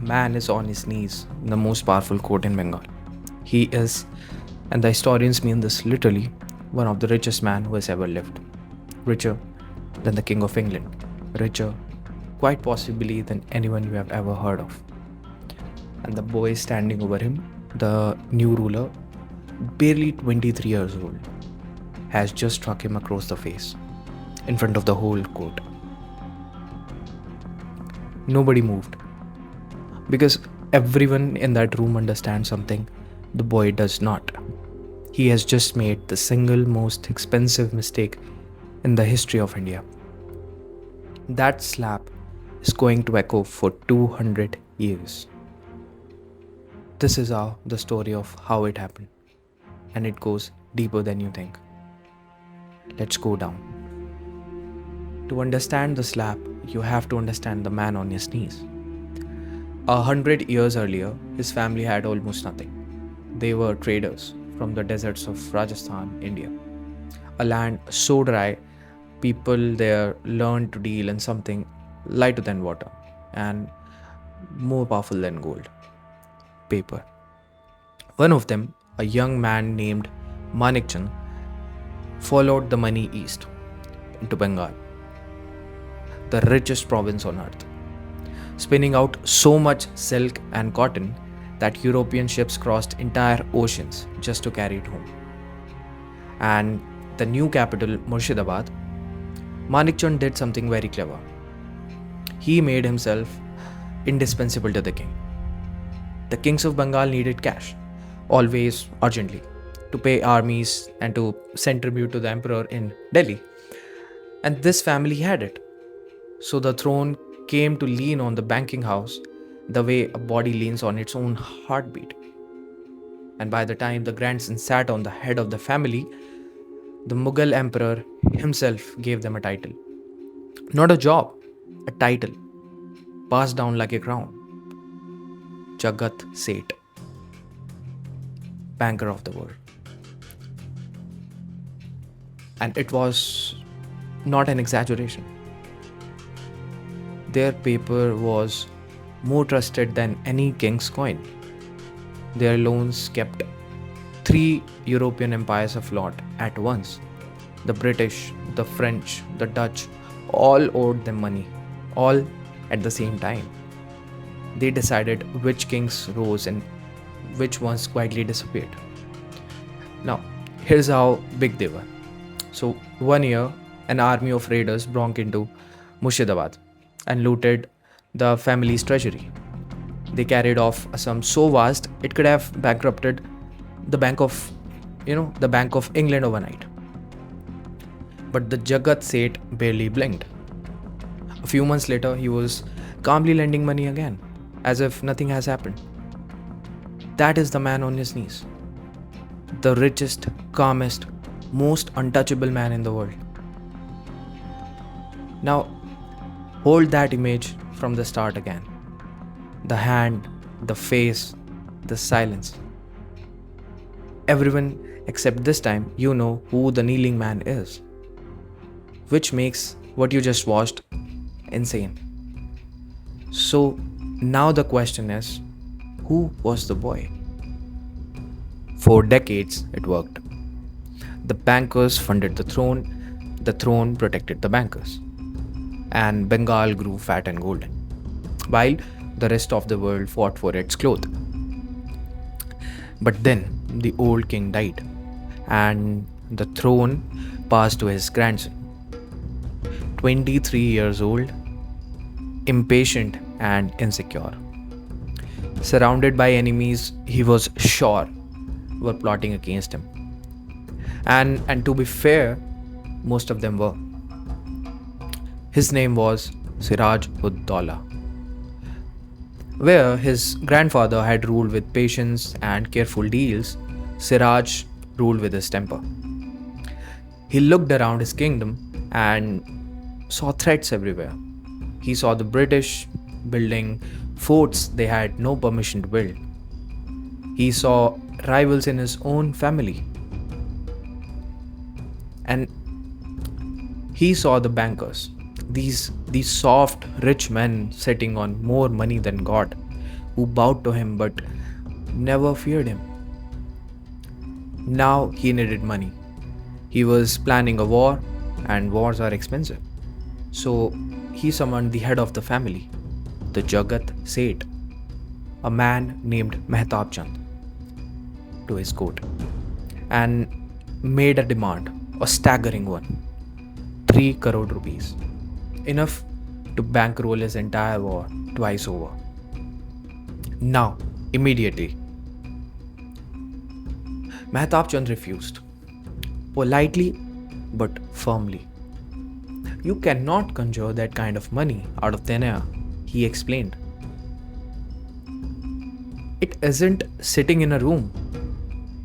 man is on his knees in the most powerful court in Bengal. He is, and the historians mean this literally, one of the richest man who has ever lived. Richer than the King of England. Richer, quite possibly, than anyone you have ever heard of. And the boy standing over him, the new ruler, barely 23 years old, has just struck him across the face, in front of the whole court. Nobody moved. Because everyone in that room understands something the boy does not. He has just made the single most expensive mistake in the history of India. That slap is going to echo for 200 years. This is the story of how it happened. And it goes deeper than you think. Let's go down. To understand the slap, you have to understand the man on his knees. 100 years earlier, his family had almost nothing. They were traders from the deserts of Rajasthan, India. A land so dry, people there learned to deal in something lighter than water and more powerful than gold: paper. One of them, a young man named Manikchand, followed the money east into Bengal, the richest province on earth, spinning out so much silk and cotton that European ships crossed entire oceans just to carry it home. And the new capital, Murshidabad, Manikchand did something very clever. He made himself indispensable to the king. The kings of Bengal needed cash, always urgently, to pay armies and to send tribute to the emperor in Delhi. And this family had it. So the throne came to lean on the banking house the way a body leans on its own heartbeat. And by the time the grandson sat on the head of the family, the Mughal emperor himself gave them a title. Not a job, a title, passed down like a crown. Jagat Seth, banker of the world. And it was not an exaggeration. Their paper was more trusted than any king's coin. Their loans kept 3 European empires afloat at once. The British, the French, the Dutch, all owed them money, all at the same time. They decided which kings rose and which ones quietly disappeared. Now, here's how big they were. So, one year, an army of raiders broke into Murshidabad and looted the family's treasury. They carried off a sum so vast it could have bankrupted the Bank of England overnight. But the Jagat Seth barely blinked. A few months later, he was calmly lending money again, as if nothing has happened. That is the man on his knees. The richest, calmest, most untouchable man in the world. Now, hold that image from the start again. The hand, the face, the silence. Everyone except this time you know who the kneeling man is. Which makes what you just watched insane. So now the question is, who was the boy? For decades it worked. The bankers funded the throne protected the bankers. And Bengal grew fat and golden, while the rest of the world fought for its cloth. But then the old king died, and the throne passed to his grandson. 23 years old, impatient and insecure. Surrounded by enemies he was sure were plotting against him. And to be fair, most of them were. His name was Siraj-ud-Daulah. Where his grandfather had ruled with patience and careful deals, Siraj ruled with his temper. He looked around his kingdom and saw threats everywhere. He saw the British building forts they had no permission to build. He saw rivals in his own family. And he saw the bankers, these soft, rich men sitting on more money than God, who bowed to him but never feared him. Now he needed money. He was planning a war, and wars are expensive. So he summoned the head of the family, the Jagat Seth, a man named Mehtab Chand, to his court and made a demand, a staggering one: 3 crore rupees, enough to bankroll his entire war twice over. Now, immediately, Mehtab Chand refused, politely but firmly. You cannot conjure that kind of money out of thin air, he explained. It isn't sitting in a room.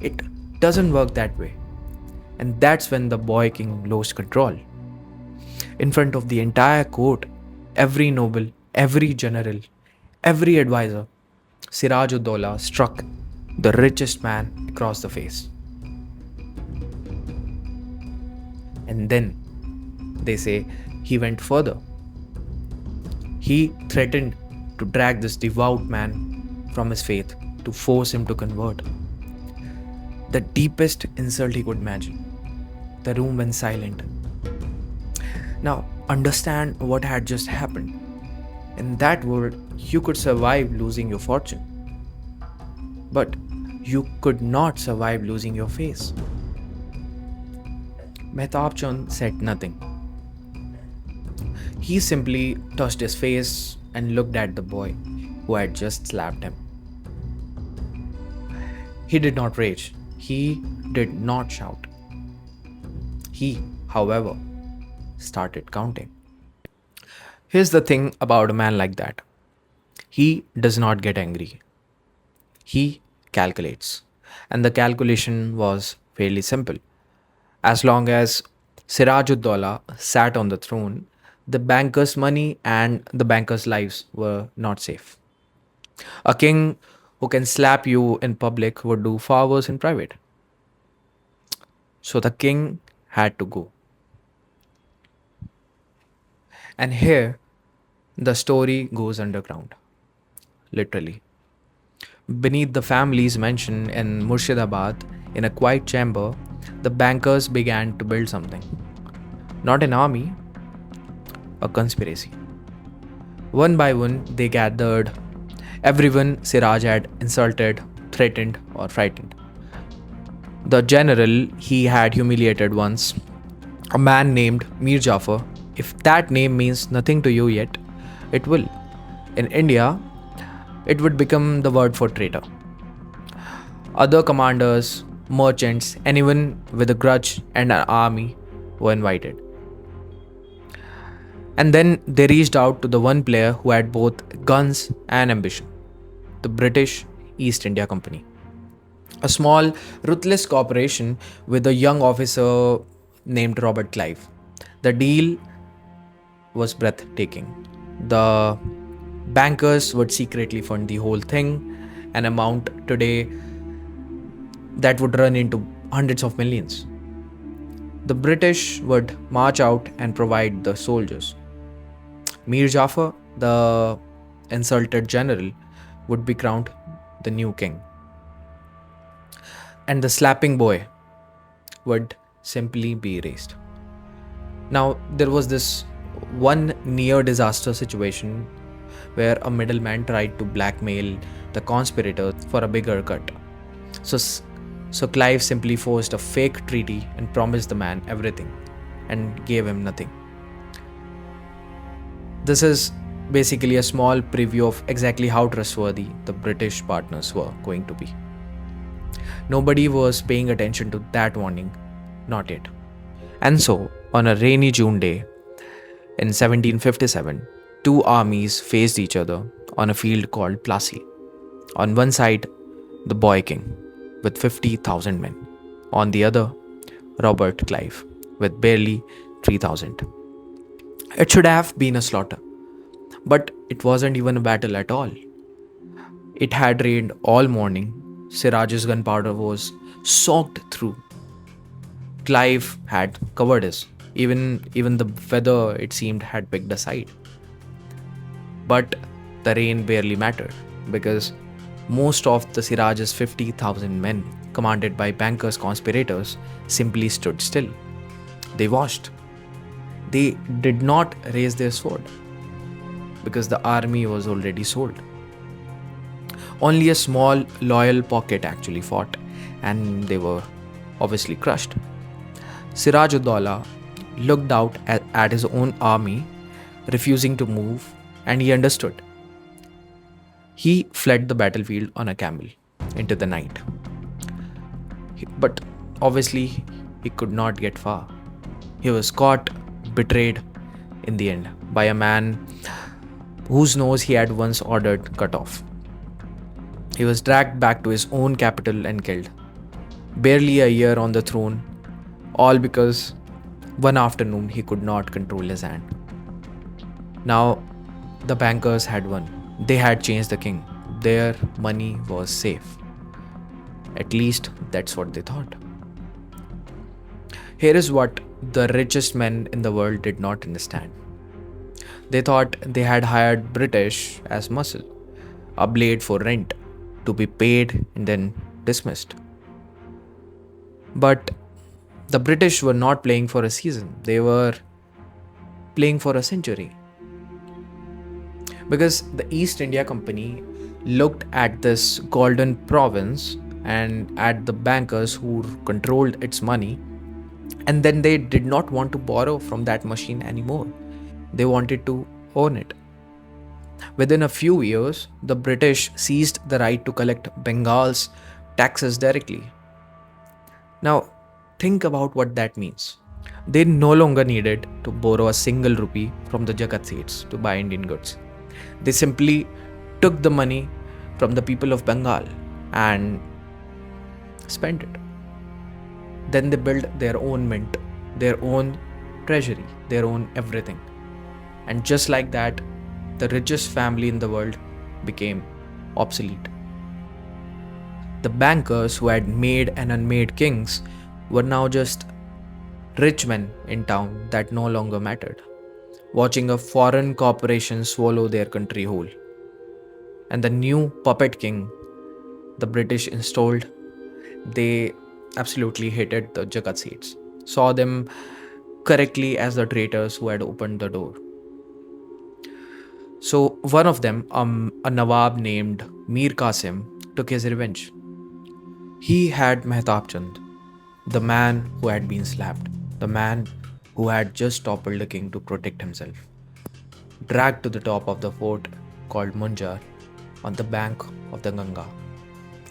It doesn't work that way. And that's when the boy king lost control. In front of the entire court, every noble, every general, every advisor, Siraj-ud-Daulah struck the richest man across the face. And then, they say, he went further. He threatened to drag this devout man from his faith to force him to convert. The deepest insult he could imagine. The room went silent. Now, understand what had just happened. In that world, you could survive losing your fortune. But you could not survive losing your face. Mehtab Chand said nothing. He simply touched his face and looked at the boy who had just slapped him. He did not rage. He did not shout. He, however, started counting. Here's the thing about a man like that: he does not get angry, he calculates. And the calculation was fairly simple. As long as Siraj-ud-Daulah sat on the throne, the bankers' money and the bankers' lives were not safe. A king who can slap you in public would do far worse in private. So the king had to go. And here, the story goes underground, literally. Beneath the family's mansion in Murshidabad, in a quiet chamber, the bankers began to build something. Not an army, a conspiracy. One by one, they gathered everyone Siraj had insulted, threatened, or frightened. The general he had humiliated once, a man named Mir Jafar. If that name means nothing to you yet, it will. In India, it would become the word for traitor. Other commanders, merchants, anyone with a grudge and an army were invited. And then they reached out to the one player who had both guns and ambition: the British East India Company. A small, ruthless corporation with a young officer named Robert Clive. The deal was breathtaking. The bankers would secretly fund the whole thing, an amount today that would run into hundreds of millions. The British would march out and provide the soldiers. Mir Jafar, the insulted general, would be crowned the new king. And the slapping boy would simply be erased. Now, there was this one near disaster situation where a middleman tried to blackmail the conspirators for a bigger cut. So, so Clive simply forced a fake treaty and promised the man everything and gave him nothing. This is basically a small preview of exactly how trustworthy the British partners were going to be. Nobody was paying attention to that warning, not yet. And so, on a rainy June day in 1757, two armies faced each other on a field called Plassey. On one side, the boy king with 50,000 men. On the other, Robert Clive with barely 3,000. It should have been a slaughter, but it wasn't even a battle at all. It had rained all morning. Siraj's gunpowder was soaked through. Clive had covered his. Even the weather, it seemed, had picked a side. But the rain barely mattered. because most of the Siraj's 50,000 men, commanded by bankers' conspirators, simply stood still. They watched. They did not raise their sword because the army was already sold. Only a small, loyal pocket actually fought, and they were obviously crushed. Siraj-ud-Daulah looked out at his own army, refusing to move, and he understood. He fled the battlefield on a camel into the night. But obviously, he could not get far. He was caught, betrayed in the end by a man whose nose he had once ordered cut off. He was dragged back to his own capital and killed. Barely a year on the throne, all because one afternoon he could not control his hand. Now, the bankers had won. They had changed the king. Their money was safe. At least that's what they thought. Here is what the richest men in the world did not understand. They thought they had hired British as muscle, a blade for rent, to be paid and then dismissed. But the British were not playing for a season, they were playing for a century. Because the East India Company looked at this golden province and at the bankers who controlled its money, and then they did not want to borrow from that machine anymore. They wanted to own it. Within a few years, the British seized the right to collect Bengal's taxes directly. Now, think about what that means. They no longer needed to borrow a single rupee from the Jagat Seths to buy Indian goods. They simply took the money from the people of Bengal and spent it. Then they built their own mint, their own treasury, their own everything. And just like that, the richest family in the world became obsolete. The bankers who had made and unmade kings were now just rich men in town that no longer mattered, watching a foreign corporation swallow their country whole. And the new puppet king the British installed, they absolutely hated the Jagat Seths, saw them correctly as the traitors who had opened the door. So one of them, a Nawab named Mir Qasim, took his revenge. He had Mehtab Chand, the man who had been slapped, the man who had just toppled the king to protect himself, dragged to the top of the fort called Munjar on the bank of the Ganga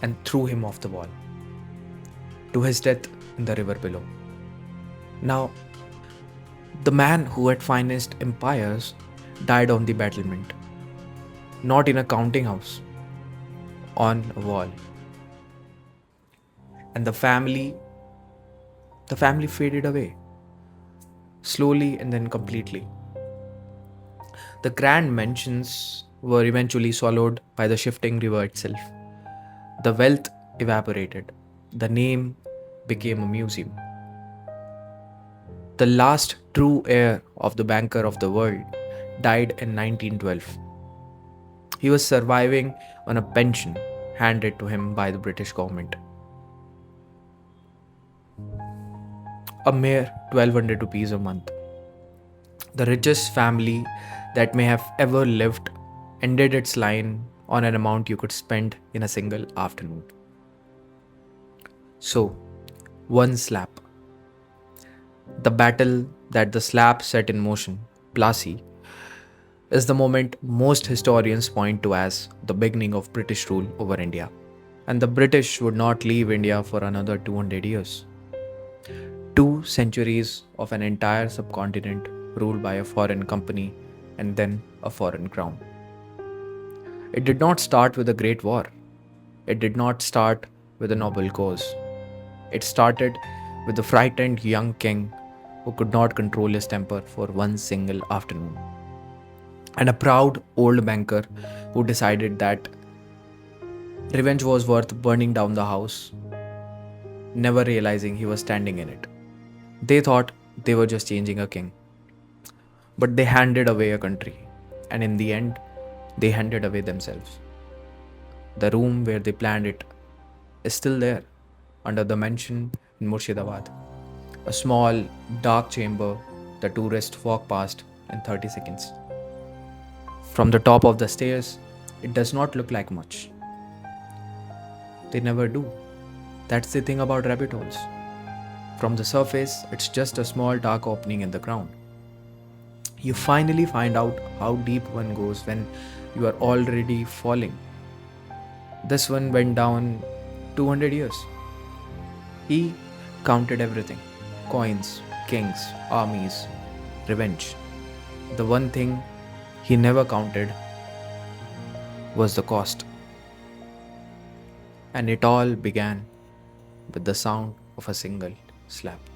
and threw him off the wall to his death in the river below. Now, the man who had financed empires died on the battlement, not in a counting house, on a wall. And the family faded away, slowly and then completely. The grand mansions were eventually swallowed by the shifting river itself. The wealth evaporated. The name became a museum. The last true heir of the banker of the world died in 1912. He was surviving on a pension handed to him by the British government. A mere 1200 rupees a month. The richest family that may have ever lived ended its line on an amount you could spend in a single afternoon. So, one slap. The battle that the slap set in motion, Plassey, is the moment most historians point to as the beginning of British rule over India. And the British would not leave India for another 200 years. 2 centuries of an entire subcontinent ruled by a foreign company and then a foreign crown. It did not start with a great war. It did not start with a noble cause. It started with a frightened young king who could not control his temper for one single afternoon, and a proud old banker who decided that revenge was worth burning down the house, never realizing he was standing in it. They thought they were just changing a king, but they handed away a country, and in the end, they handed away themselves. The room where they planned it is still there, under the mansion in Murshidabad. A small, dark chamber the tourists walk past in 30 seconds. From the top of the stairs, it does not look like much. They never do. That's the thing about rabbit holes. From the surface, it's just a small dark opening in the ground. You finally find out how deep one goes when you are already falling. This one went down 200 years. He counted everything: coins, kings, armies, revenge. The one thing he never counted was the cost. And it all began with the sound of a single slap.